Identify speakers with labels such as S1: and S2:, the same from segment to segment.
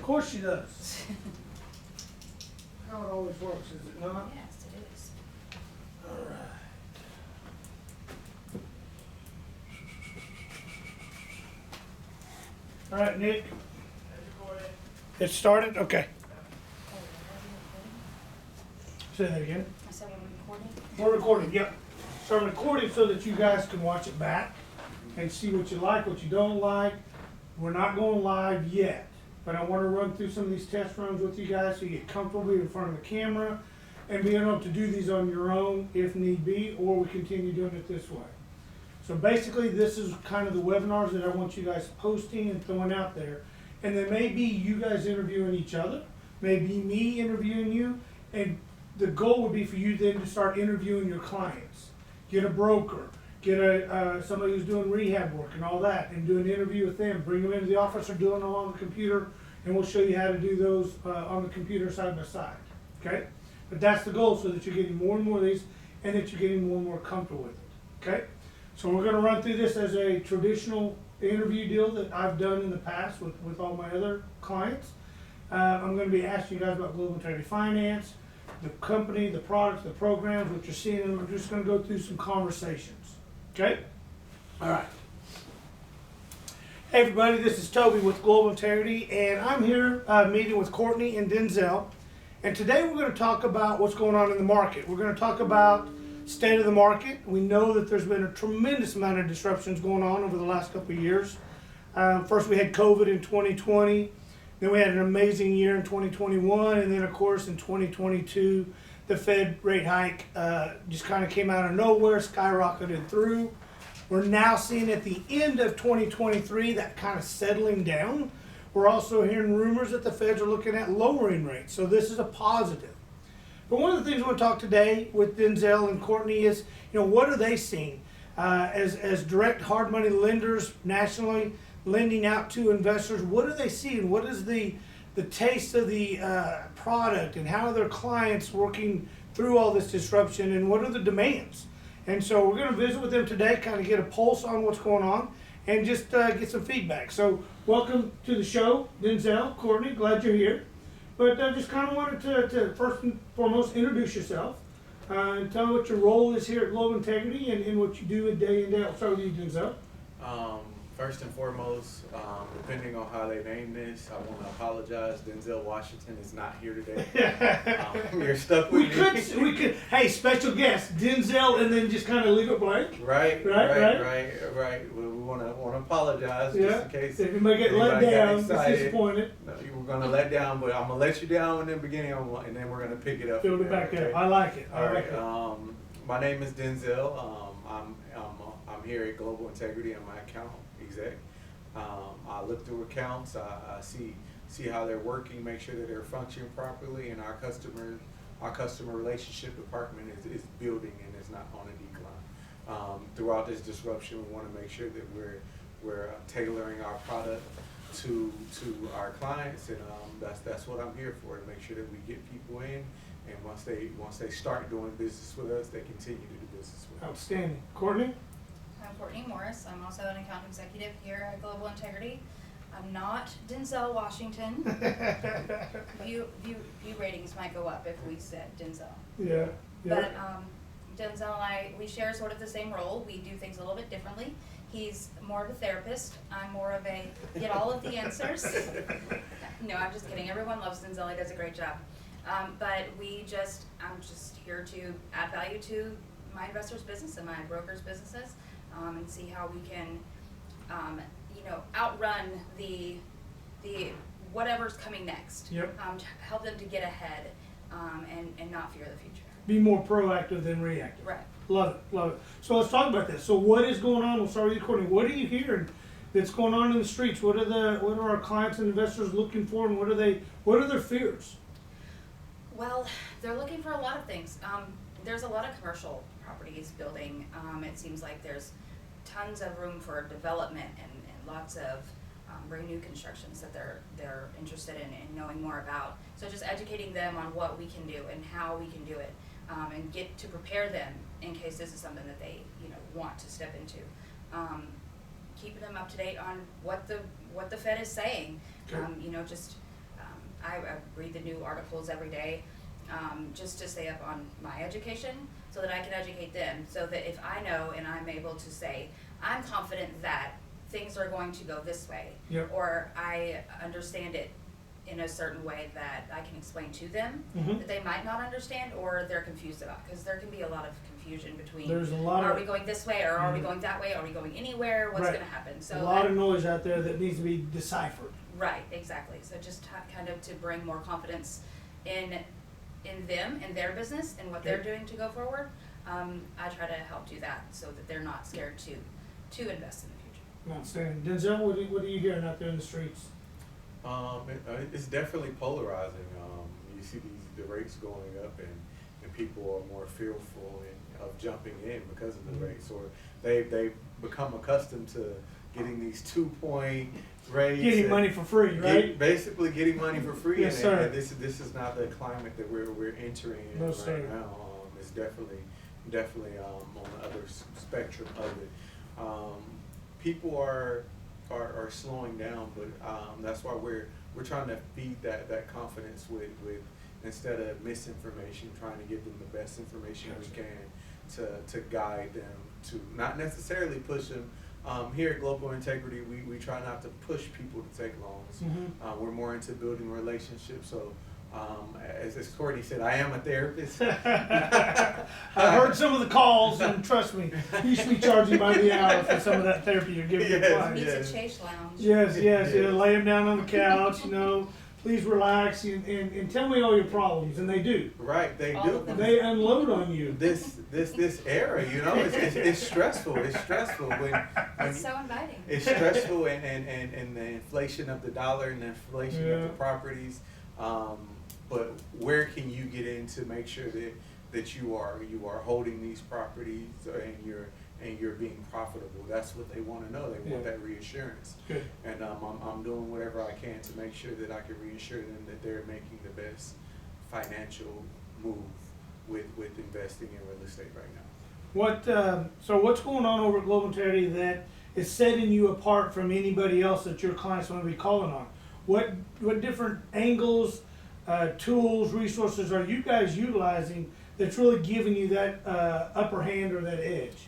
S1: course she does. How it always works, is it not?
S2: Yes, it is.
S1: All right. All right, Nick. It started? Okay. Say that again.
S2: I said we're recording.
S1: We're recording, yep. So I'm recording so that you guys can watch it back and see what you like, what you don't like. We're not going live yet, but I want to run through some of these test runs with you guys so you get comfortable being in front of the camera and being able to do these on your own if need be, or we continue doing it this way. So basically, this is kind of the webinars that I want you guys posting and throwing out there. And then maybe you guys interviewing each other, maybe me interviewing you, and the goal would be for you then to start interviewing your clients. Get a broker, get somebody who's doing rehab work and all that, and do an interview with them. Bring them into the office or do it on the computer, and we'll show you how to do those on the computer side by side. Okay? But that's the goal, so that you're getting more and more of these, and that you're getting more and more comfortable with it. Okay? So we're going to run through this as a traditional interview deal that I've done in the past with all my other clients. I'm going to be asking you guys about Global Integrity Finance, the company, the products, the programs, what you're seeing, and we're just going to go through some conversations. Okay? All right. Hey everybody, this is Toby with Global Integrity, and I'm here meeting with Courtney and Denzel. And today we're going to talk about what's going on in the market. We're going to talk about state of the market. We know that there's been a tremendous amount of disruptions going on over the last couple of years. First we had COVID in 2020. Then we had an amazing year in 2021, and then of course in 2022, the Fed rate hike just kind of came out of nowhere, skyrocketed through. We're now seeing at the end of 2023 that kind of settling down. We're also hearing rumors that the Feds are looking at lowering rates, so this is a positive. But one of the things I want to talk today with Denzel and Courtney is, what are they seeing as direct hard money lenders nationally, lending out to investors? What are they seeing? What is the taste of the product, and how are their clients working through all this disruption, and what are the demands? And so we're going to visit with them today, kind of get a pulse on what's going on, and just get some feedback. So welcome to the show, Denzel, Courtney, glad you're here. But I just kind of wanted to first and foremost introduce yourself and tell me what your role is here at Global Integrity and what you do day in, day out. Start with you, Denzel.
S3: First and foremost, depending on how they name this, I want to apologize. Denzel Washington is not here today. You're stuck with me.
S1: We could. Hey, special guest Denzel, and then just kind of leave it blank.
S3: Right. Well, we want to apologize just in case.
S1: If you might get let down, disappointed.
S3: No, you were going to let down, but I'm gonna let you down in the beginning, and then we're gonna pick it up.
S1: Build it back up. I like it.
S3: All right. My name is Denzel. I'm here at Global Integrity. I'm my account exec. I look through accounts. I see how they're working, make sure that they're functioning properly, and our customer relationship department is building and is not on a decline. Throughout this disruption, we want to make sure that we're tailoring our product to our clients, and that's what I'm here for, to make sure that we get people in, and once they start doing business with us, they continue to do business with us.
S1: Outstanding. Courtney?
S2: I'm Courtney Morris. I'm also an account executive here at Global Integrity. I'm not Denzel Washington. View ratings might go up if we said Denzel.
S1: Yeah.
S2: But Denzel and I, we share sort of the same role. We do things a little bit differently. He's more of a therapist. I'm more of a get all of the answers. No, I'm just kidding. Everyone loves Denzel. He does a great job. But I'm just here to add value to my investors' business and my brokers' businesses, and see how we can, outrun the whatever's coming next.
S1: Yep.
S2: To help them to get ahead, and not fear the future.
S1: Be more proactive than reactive.
S2: Right.
S1: Love it. So let's talk about this. So what is going on? We'll start with you, Courtney. What are you hearing that's going on in the streets? What are our clients and investors looking for, and what are their fears?
S2: Well, they're looking for a lot of things. There's a lot of commercial properties building. It seems like there's tons of room for development and lots of brand new constructions that they're interested in knowing more about. So just educating them on what we can do and how we can do it, and get to prepare them in case this is something that they want to step into. Keeping them up to date on what the Fed is saying.
S1: Sure.
S2: I read the new articles every day, just to stay up on my education so that I can educate them. So that if I know and I'm able to say, I'm confident that things are going to go this way,
S1: Yep.
S2: or I understand it in a certain way that I can explain to them
S1: Mhm.
S2: that they might not understand or they're confused about, because there can be a lot of confusion between,
S1: There's a lot
S2: are
S1: of-
S2: we going this way or are we
S1: Mhm.
S2: going that way? Are we going anywhere? What's
S1: Right.
S2: going to happen? So
S1: A lot of noise out there that needs to be deciphered.
S2: right, exactly. So just kind of to bring more confidence in them and their business and what they're
S1: Okay.
S2: doing to go forward. I try to help do that so that they're not scared to invest in the future.
S1: Outstanding. Denzel, what are you hearing out there in the streets?
S3: It's definitely polarizing. You see the rates going up, and people are more fearful of jumping in because of the rates, or they've become accustomed to getting these 2-point rates.
S1: Getting
S3: and
S1: money for free, right?
S3: Basically getting money for free.
S1: Yes,
S3: and,
S1: sir.
S3: and this is not the climate that we're entering in
S1: No,
S3: right
S1: sir.
S3: now. It's definitely on the other spectrum of it. People are slowing down, but that's why we're trying to feed that confidence with instead of misinformation, trying to give them the best information we can to guide them, to not necessarily push them. Here at Global Integrity, we try not to push people to take loans.
S1: Mhm.
S3: We're more into building relationships. So as Courtney said, I am a therapist.
S1: I've heard some of the calls, and trust me, you should be charging by the hour for some of that therapy you're giving your
S3: Yes,
S1: clients.
S2: Meets
S3: yes.
S2: a Chase Lounge.
S1: Yes, yes, yeah.
S3: Yes.
S1: Lay them down on the couch, please relax and tell me all your problems, and they do.
S3: Right, they
S2: All
S3: do.
S2: of them.
S1: They unload on you.
S3: This era, it's stressful. It's stressful when
S2: It's so inviting.
S3: it's stressful and the inflation of the dollar and the inflation of
S1: Yeah.
S3: the properties. But where can you get in to make sure that you are holding these properties and you're being profitable? That's what they want to know. They want
S1: Yeah.
S3: that reassurance.
S1: Good.
S3: And I'm doing whatever I can to make sure that I can reassure them that they're making the best financial move with investing in real estate right now.
S1: So what's going on over at Global Integrity that is setting you apart from anybody else that your clients want to be calling on? What different angles, tools, resources are you guys utilizing that's really giving you that upper hand or that edge?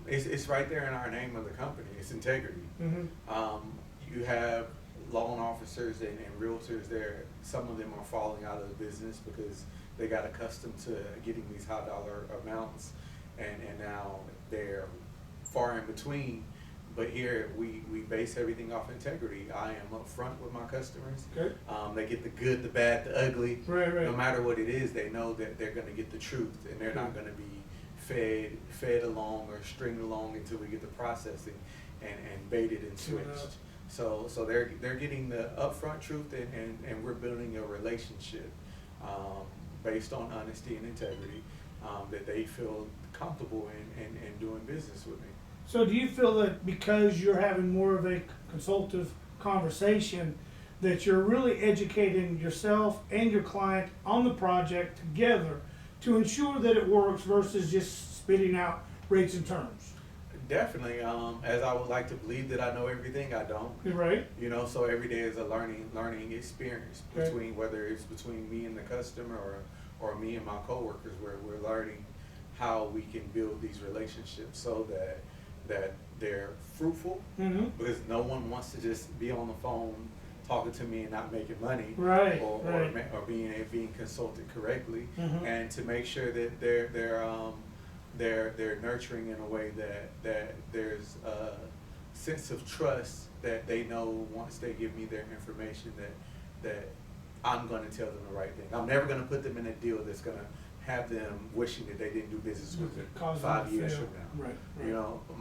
S3: It's right there in our name of the company. It's integrity.
S1: Mm-hmm.
S3: You have loan officers and realtors there. Some of them are falling out of the business because they got accustomed to getting these high dollar amounts, and now they're far in between. But here we base everything off integrity. I am upfront with my customers.
S1: Okay.
S3: They get the good, the bad, the ugly.
S1: Right.
S3: No matter what it is, they know that they're going to get the truth, and they're not going to be fed along or stringed along until we get the processing and baited and switched. So they're getting the upfront truth, and we're building a relationship based on honesty and integrity that they feel comfortable in doing business with me.
S1: So do you feel that because you're having more of a consultative conversation, that you're really educating yourself and your client on the project together to ensure that it works versus just spitting out rates and terms?
S3: Definitely. As I would like to believe that I know everything, I don't.
S1: You're right.
S3: So every day is a learning experience
S1: Okay.
S3: between whether it's between me and the customer or me and my coworkers, where we're learning how we can build these relationships so that they're fruitful,
S1: Mm-hmm.
S3: because no one wants to just be on the phone talking to me and not making money,
S1: Right,
S3: or
S1: right.
S3: or being consulted correctly,
S1: Mhm.
S3: and to make sure that they're nurturing in a way that there's a sense of trust, that they know once they give me their information that I'm going to tell them the right thing. I'm never going to put them in a deal that's going to have them wishing that they didn't do business with it
S1: Cause them
S3: 5
S1: to
S3: years
S1: fail.
S3: from now.
S1: Right.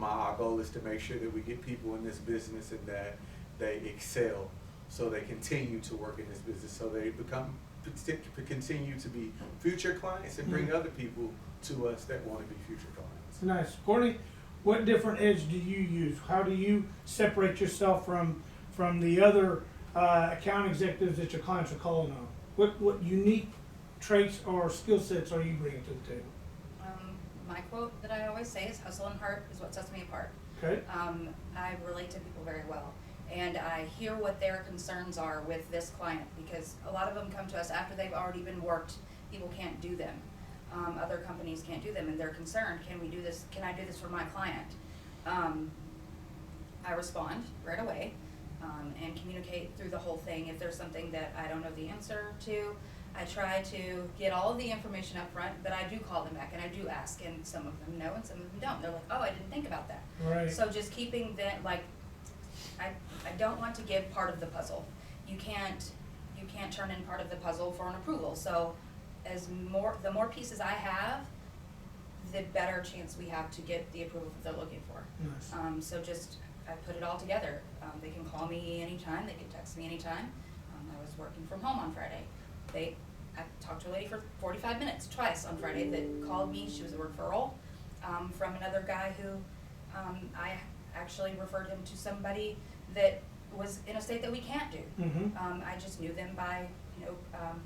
S3: Our goal is to make sure that we get people in this business and that they excel, so they continue to work in this business, so they continue to be future clients and bring other people to us that want to be future clients.
S1: Nice. Courtney, what different edge do you use? How do you separate yourself from the other account executives that your clients are calling on? What unique traits or skill sets are you bringing to the table?
S2: My quote that I always say is, hustle and heart is what sets me apart.
S1: Okay.
S2: I relate to people very well, and I hear what their concerns are with this client, because a lot of them come to us after they've already been worked. People can't do them. Other companies can't do them, and they're concerned, can we do this, can I do this for my client? I respond right away, and communicate through the whole thing. If there's something that I don't know the answer to, I try to get all of the information up front, but I do call them back and I do ask, and some of them know and some of them don't. They're like, oh, I didn't think about that.
S1: Right.
S2: So just keeping that, like, I don't want to give part of the puzzle. You can't turn in part of the puzzle for an approval. So the more pieces I have, the better chance we have to get the approval that they're looking for.
S1: Nice.
S2: So just, I put it all together. They can call me anytime, they can text me anytime. I was working from home on Friday. I talked to a lady for 45 minutes, twice on Friday, that called me. She was a referral from another guy who I actually referred him to somebody that was in a state that we can't do.
S1: Mm-hmm.
S2: I just knew them by,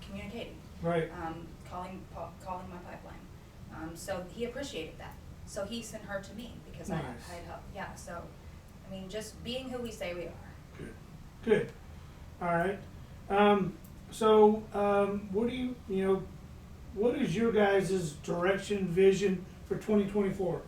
S2: communicating.
S1: Right.
S2: Calling my pipeline. So he appreciated that. So he sent her to me because
S1: Nice.
S2: I had helped. Yeah, so, I mean, just being who we say we are.
S1: Good. Good. All right. So, what is your guys' direction, vision for 2024?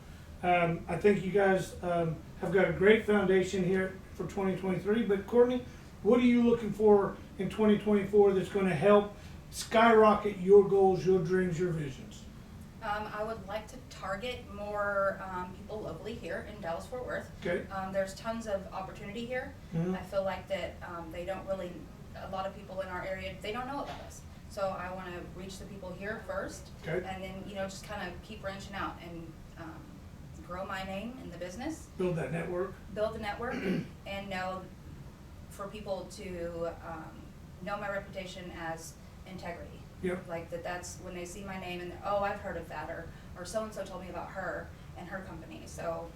S1: I think you guys have got a great foundation here for 2023, but Courtney, what are you looking for in 2024 that's going to help skyrocket your goals, your dreams, your visions?
S2: I would like to target more people locally here in Dallas-Fort Worth.
S1: Okay.
S2: There's tons of opportunity here.
S1: Mhm.
S2: I feel like that they don't really, a lot of people in our area, they don't know about us. So I want to reach the people here first,
S1: Okay.
S2: and then, just kind of keep branching out and grow my name in the business,
S1: Build that network.
S2: build the network, and know for people to know my reputation as integrity.
S1: Yep.
S2: Like that's when they see my name and, oh, I've heard of that, or so-and-so told me about her and her company. So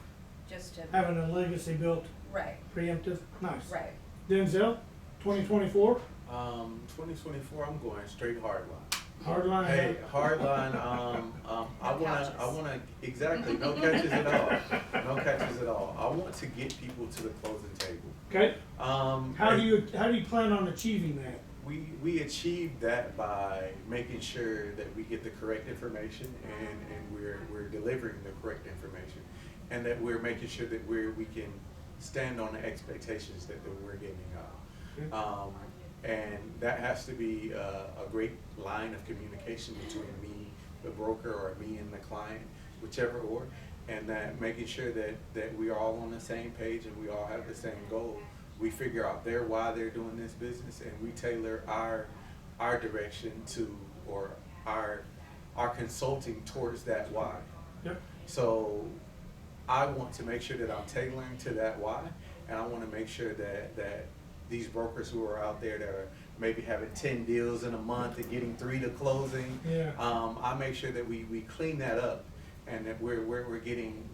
S2: just to,
S1: Having a legacy built,
S2: right,
S1: preemptive. Nice.
S2: right.
S1: Denzel, 2024.
S3: 2024, I'm going straight hardline.
S1: Hardline.
S3: Hey, hardline. I wanna exactly no catches at all. No catches at all. I want to get people to the closing table.
S1: Okay. How do you plan on achieving that?
S3: We achieve that by making sure that we get the correct information and we're delivering the correct information, and that we're making sure that we can stand on the expectations that we're giving out. And that has to be a great line of communication between me, the broker, or me and the client, whichever order, and that making sure that we are all on the same page and we all have the same goal. We figure out why they're doing this business, and we tailor our direction to, or our consulting towards that why.
S1: Yep.
S3: So I want to make sure that I'm tailoring to that why, and I want to make sure that these brokers who are out there that are maybe having 10 deals in a month and getting 3 to closing,
S1: Yeah.
S3: I make sure that we clean that up, and that we're getting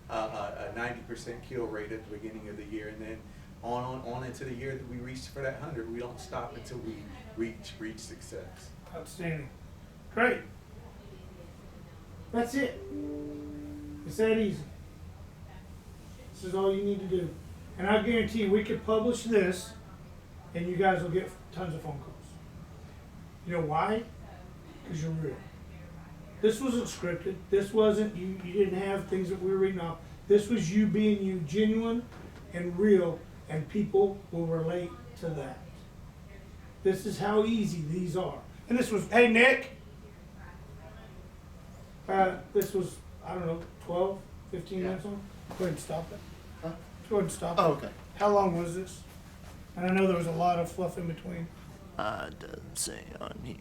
S3: a 90% kill rate at the beginning of the year, and then on into the year that we reach for that 100. We don't stop until we reach success.
S1: Outstanding. Great. That's it. It's that easy. This is all you need to do. And I guarantee you, we could publish this and you guys will get tons of phone calls. You know why? Because you're real. This wasn't scripted. This wasn't, you didn't have things that we were reading off. This was you being you, genuine and real, and people will relate to that. This is how easy these are. And this was, hey Nick, this was, I don't know, 12, 15 minutes long. Go ahead and stop it.
S4: Huh?
S1: Go ahead and stop it.
S4: Oh, okay.
S1: How long was this? And I know there was a lot of fluff in between.
S4: Doesn't say on here.